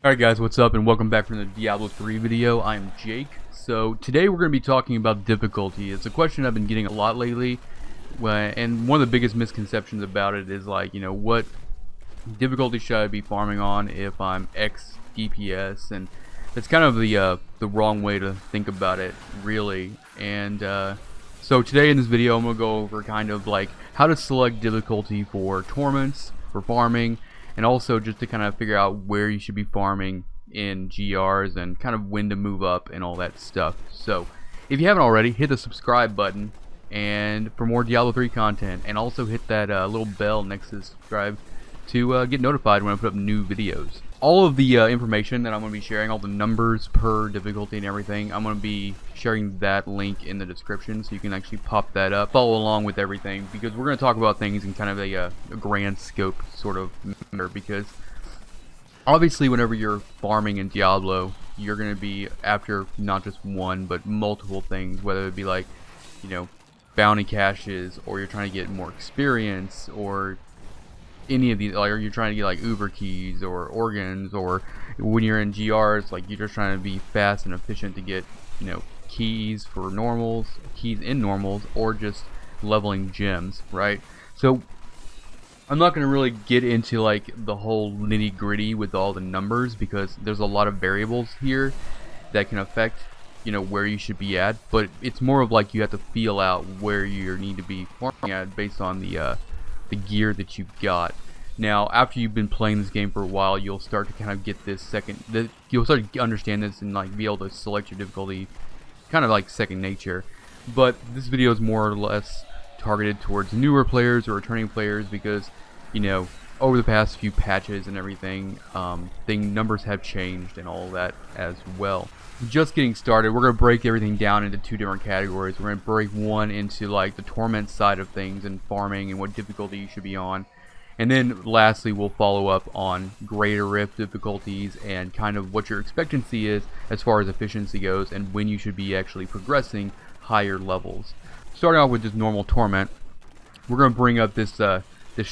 Alright guys, what's up and welcome back from the Diablo 3 video. I'm Jake. So today we're going to be talking about difficulty. It's a question I've been getting a lot lately, and one of the biggest misconceptions about it is like, what difficulty should I be farming on if I'm X DPS, and it's kind of the wrong way to think about it, really. And so today in this video I'm going to go over kind of like how to select difficulty for torments, for farming, and also just to kind of figure out where you should be farming in GRs and kind of when to move up and all that stuff. So if you haven't already, hit the subscribe button and for more Diablo 3 content, and also hit that little bell next to subscribe to get notified when I put up new videos. All of the information that I'm going to be sharing, all the numbers per difficulty and everything, I'm going to be sharing that link in the description, so you can actually pop that up, follow along with everything, because we're going to talk about things in kind of a grand scope sort of manner. Because obviously whenever you're farming in Diablo, you're going to be after not just one but multiple things, whether it be like, bounty caches, or you're trying to get more experience, or any of these, like, or you're trying to get like Uber keys or organs, or when you're in GRs, like you're just trying to be fast and efficient to get, keys for normals, keys in normals, or just leveling gems, right? So I'm not going to really get into like the whole nitty gritty with all the numbers, because there's a lot of variables here that can affect where you should be at, but it's more of like you have to feel out where you need to be farming at based on the gear that you've got. Now, after you've been playing this game for a while, you'll start to kind of get this you'll start to understand this and like be able to select your difficulty kind of like second nature. But this video is more or less targeted towards newer players or returning players, because over the past few patches and everything, numbers have changed and all that as well. Just getting started, we're going to break everything down into two different categories. We're going to break one into like the torment side of things and farming and what difficulty you should be on, and then lastly we'll follow up on greater rift difficulties and kind of what your expectancy is as far as efficiency goes, and when you should be actually progressing higher levels. Starting off with just normal torment, we're going to bring up this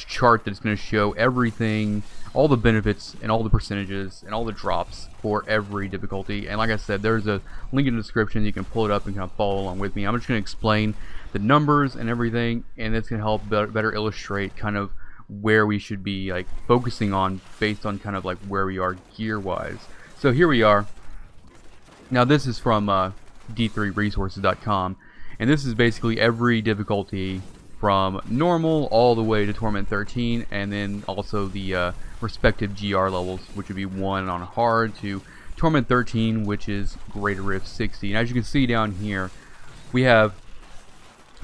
chart that's going to show everything, all the benefits and all the percentages and all the drops for every difficulty. And like I said, there's a link in the description. You can pull it up and kind of follow along with me. I'm just going to explain the numbers and everything, and it's going to help better illustrate kind of where we should be like focusing on based on kind of like where we are gear wise. So here we are. Now this is from d3resources.com, and this is basically every difficulty from normal all the way to Torment 13, and then also the respective GR levels, which would be 1 on hard to Torment 13, which is Greater Rift 60. And as you can see down here, we have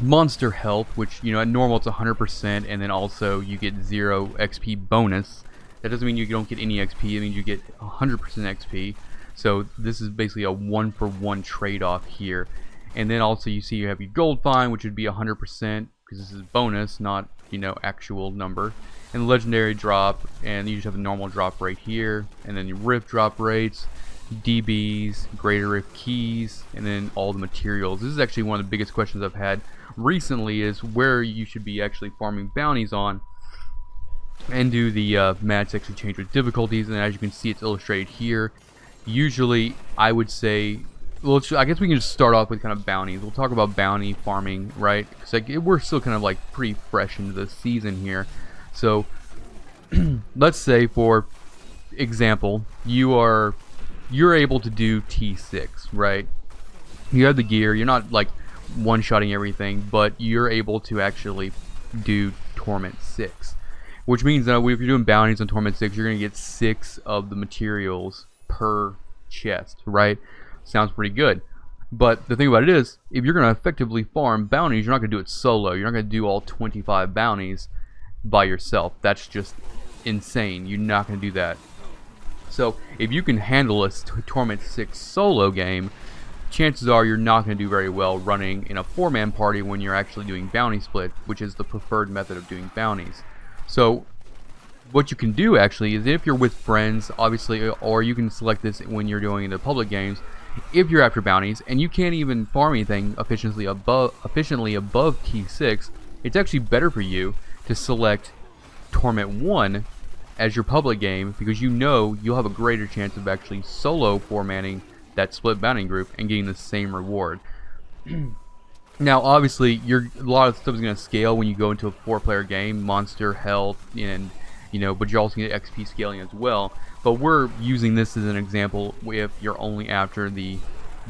monster health, which at normal it's 100%, and then also you get 0 XP bonus. That doesn't mean you don't get any XP, it means you get 100% XP. So this is basically a 1-for-1 trade-off here. And then also you see you have your gold find, which would be 100%, because this is bonus, not actual number. And the legendary drop, and you just have the normal drop rate here, and then your rift drop rates, DBs, greater rift keys, and then all the materials. This is actually one of the biggest questions I've had recently, is where you should be actually farming bounties on, and do the mad sex exchange with difficulties. And as you can see, it's illustrated here. Usually I would say, well, I guess we can just start off with kind of bounties. We'll talk about bounty farming, right? Because like, we're still kind of like pretty fresh into the season here. So let's say, for example, you're able to do T6, right? You have the gear. You're not like one-shotting everything, but you're able to actually do Torment 6, which means that if you're doing bounties on Torment 6, you're gonna get 6 of the materials per chest, right? Sounds pretty good. But the thing about it is, if you're going to effectively farm bounties, you're not going to do it solo. You're not going to do all 25 bounties by yourself. That's just insane. You're not going to do that. So if you can handle a Torment 6 solo game, chances are you're not going to do very well running in a 4-man party when you're actually doing bounty split, which is the preferred method of doing bounties. So what you can do actually is, if you're with friends, obviously, or you can select this when you're doing the public games, if you're after bounties and you can't even farm anything efficiently above T6, it's actually better for you to select Torment 1 as your public game, because you know you'll have a greater chance of actually solo four-manning that split bounty group and getting the same reward. Now, obviously, a lot of stuff is going to scale when you go into a 4-player game, monster, health, and but you're also going to get XP scaling as well. But we're using this as an example if you're only after the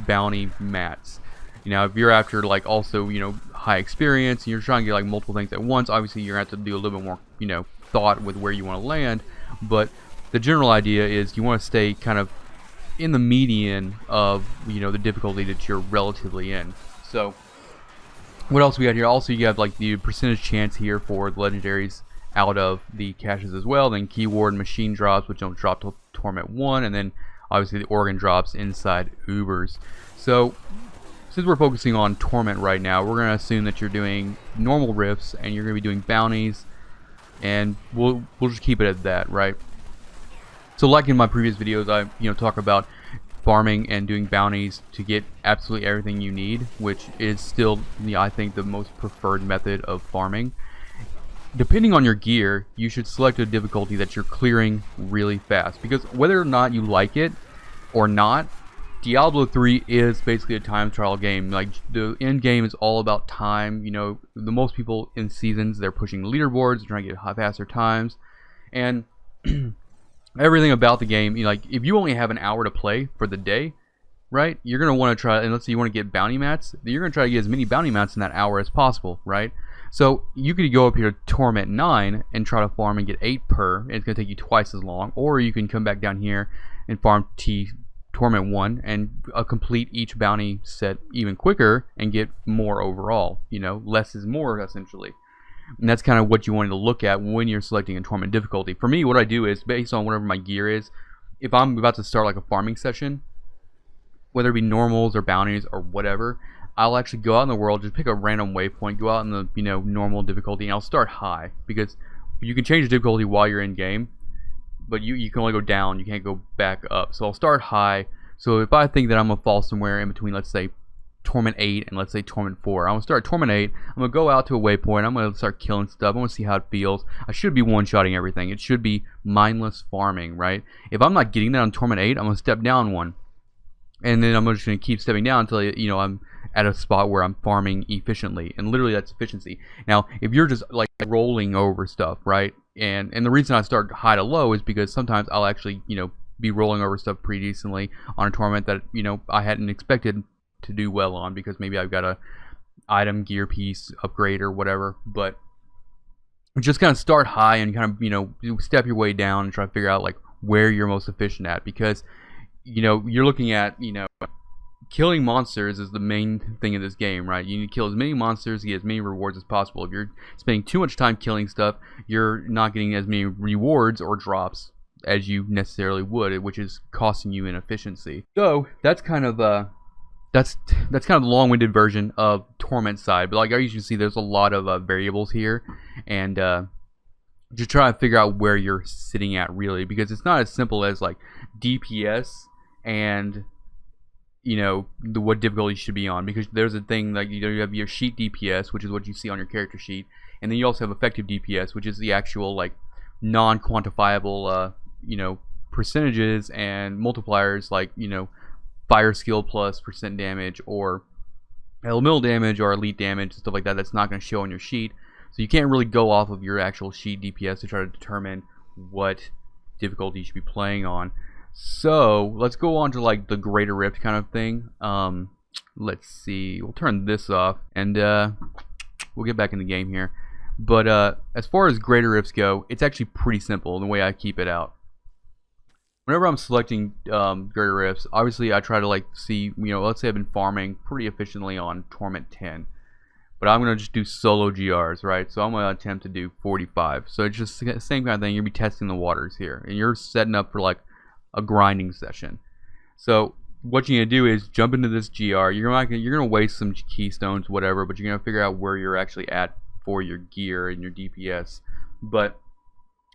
bounty mats. If you're after like also high experience and you're trying to get like multiple things at once, obviously you're going to have to do a little bit more thought with where you want to land. But the general idea is you want to stay kind of in the median of the difficulty that you're relatively in. So what else we got here? Also, you have like the percentage chance here for the legendaries out of the caches as well. Then keyword and machine drops, which don't drop till Torment 1, and then obviously the organ drops inside Ubers. So since we're focusing on Torment right now, we're going to assume that you're doing normal rifts and you're going to be doing bounties, and we'll just keep it at that, right? So like in my previous videos, I talk about farming and doing bounties to get absolutely everything you need, which is still I think the most preferred method of farming. Depending on your gear, you should select a difficulty that you're clearing really fast, because whether or not you like it or not, Diablo 3 is basically a time trial game. Like, the end game is all about time. The most people in seasons, they're pushing leaderboards, trying to get faster times, and everything about the game, like if you only have an hour to play for the day, right, you're going to want to try, and let's say you want to get bounty mats, you're going to try to get as many bounty mats in that hour as possible, right? So you could go up here to Torment 9 and try to farm and get 8 per, and it's going to take you twice as long. Or you can come back down here and farm Torment 1 and complete each bounty set even quicker and get more overall. Less is more, essentially. And that's kind of what you wanted to look at when you're selecting a Torment difficulty. For me, what I do is, based on whatever my gear is, if I'm about to start like a farming session, whether it be normals or bounties or whatever, I'll actually go out in the world, just pick a random waypoint, go out in the normal difficulty, and I'll start high, because you can change the difficulty while you're in game, but you can only go down, you can't go back up. So I'll start high. So if I think that I'm gonna fall somewhere in between, let's say Torment 8 and let's say Torment 4, I'm gonna start Torment 8. I'm gonna go out to a waypoint. I'm gonna start killing stuff. I want to see how it feels. I should be one-shotting everything. It should be mindless farming, right? If I'm not getting that on Torment 8, I'm gonna step down one, and then I'm just gonna keep stepping down until I'm at a spot where I'm farming efficiently, and literally that's efficiency. Now, if you're just like rolling over stuff, right, and the reason I start high to low is because sometimes I'll actually be rolling over stuff pretty decently on a Torment that I hadn't expected to do well on, because maybe I've got a item gear piece upgrade or whatever. But just kind of start high and kind of step your way down and try to figure out like where you're most efficient at, because you're looking at killing monsters is the main thing in this game, right? You need to kill as many monsters to get as many rewards as possible. If you're spending too much time killing stuff, you're not getting as many rewards or drops as you necessarily would, which is costing you in efficiency. So that's kind of that's kind of the long-winded version of Torment side. But like as you can see, there's a lot of variables here, and just try to figure out where you're sitting at really, because it's not as simple as like DPS and what difficulty you should be on, because there's a thing like you have your sheet DPS, which is what you see on your character sheet, and then you also have effective DPS, which is the actual like non-quantifiable percentages and multipliers, like fire skill plus % damage or elemental damage or elite damage and stuff like that. That's not going to show on your sheet, so you can't really go off of your actual sheet DPS to try to determine what difficulty you should be playing on. So let's go on to like the Greater Rift kind of thing. Let's see, we'll turn this off and we'll get back in the game here. But as far as Greater Rifts go, it's actually pretty simple in the way I keep it out. Whenever I'm selecting Greater Rifts, obviously I try to like see, let's say I've been farming pretty efficiently on Torment 10, but I'm going to just do solo GRs, right? So I'm going to attempt to do 45. So it's just the same kind of thing. You'll be testing the waters here, and you're setting up for like a grinding session. So what you're going to do is jump into this GR. You're going to waste some keystones, whatever, but you're going to figure out where you're actually at for your gear and your DPS. But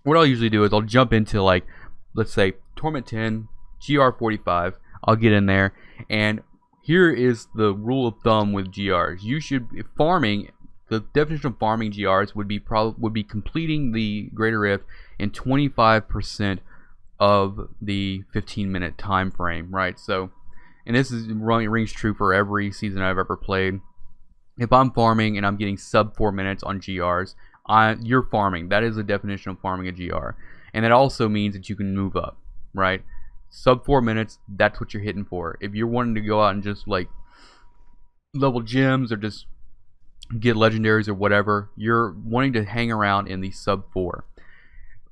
what I'll usually do is I'll jump into like, let's say Torment 10, GR 45. I'll get in there, and here is the rule of thumb with GRs. You should, if farming, the definition of farming GRs would be completing the Greater Rift in 25% of the 15-minute time frame, right? So, and this rings true for every season I've ever played. If I'm farming and I'm getting sub 4 minutes on GRs, you're farming. That is the definition of farming a GR. And that also means that you can move up, right? Sub 4 minutes, that's what you're hitting for. If you're wanting to go out and just like level gems or just get legendaries or whatever, you're wanting to hang around in the sub 4.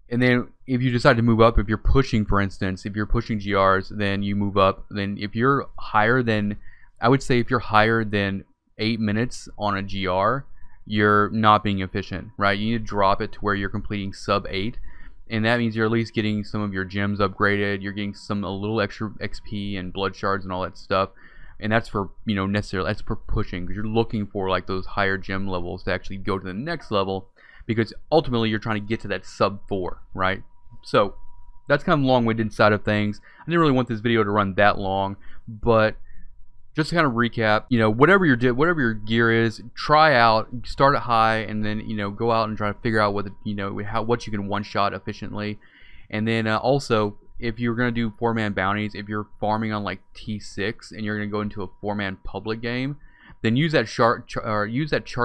And then if you decide to move up, if you're pushing, for instance, if you're pushing GRs, then you move up. Then if you're higher than, I would say if you're higher than 8 minutes on a GR, you're not being efficient, right? You need to drop it to where you're completing sub 8, and that means you're at least getting some of your gems upgraded. You're getting a little extra XP and blood shards and all that stuff, and that's for, you know, that's for pushing, because you're looking for like those higher gem levels to actually go to the next level, because ultimately you're trying to get to that sub 4, right? So that's kind of long-winded side of things. I didn't really want this video to run that long, but just to kind of recap, you know, whatever your gear is, try out, start it high, and then, you know, go out and try to figure out what what you can one-shot efficiently. And then also, if you're gonna do 4-man bounties, if you're farming on like T6 and you're gonna go into a 4-man public game, then use that chart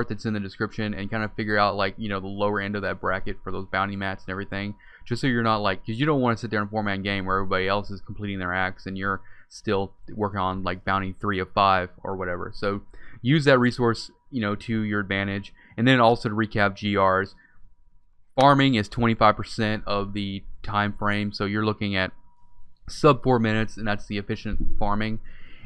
that's in the description and kind of figure out, like, you know, the lower end of that bracket for those bounty mats and everything, just so you're not like, because you don't want to sit there in a 4-man game where everybody else is completing their acts and you're still working on like bounty 3 of 5 or whatever. So use that resource, you know, to your advantage. And then also to recap GRs, farming is 25% of the time frame, so you're looking at sub 4 minutes, and that's the efficient farming.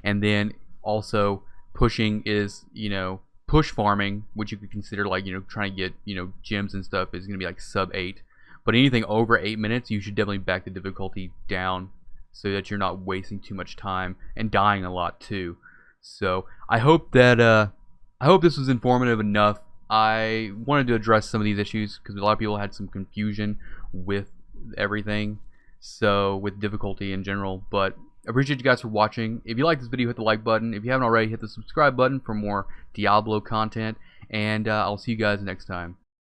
And then also pushing is, you know, push farming, which you could consider like, you know, trying to get, you know, gems and stuff, is going to be like sub 8. But anything over 8 minutes, you should definitely back the difficulty down so that you're not wasting too much time and dying a lot too. So I hope that I hope this was informative enough. I wanted to address some of these issues because a lot of people had some confusion with everything, so with difficulty in general. But I appreciate you guys for watching. If you like this video, hit the like button. If you haven't already, hit the subscribe button for more Diablo content, and I'll see you guys next time.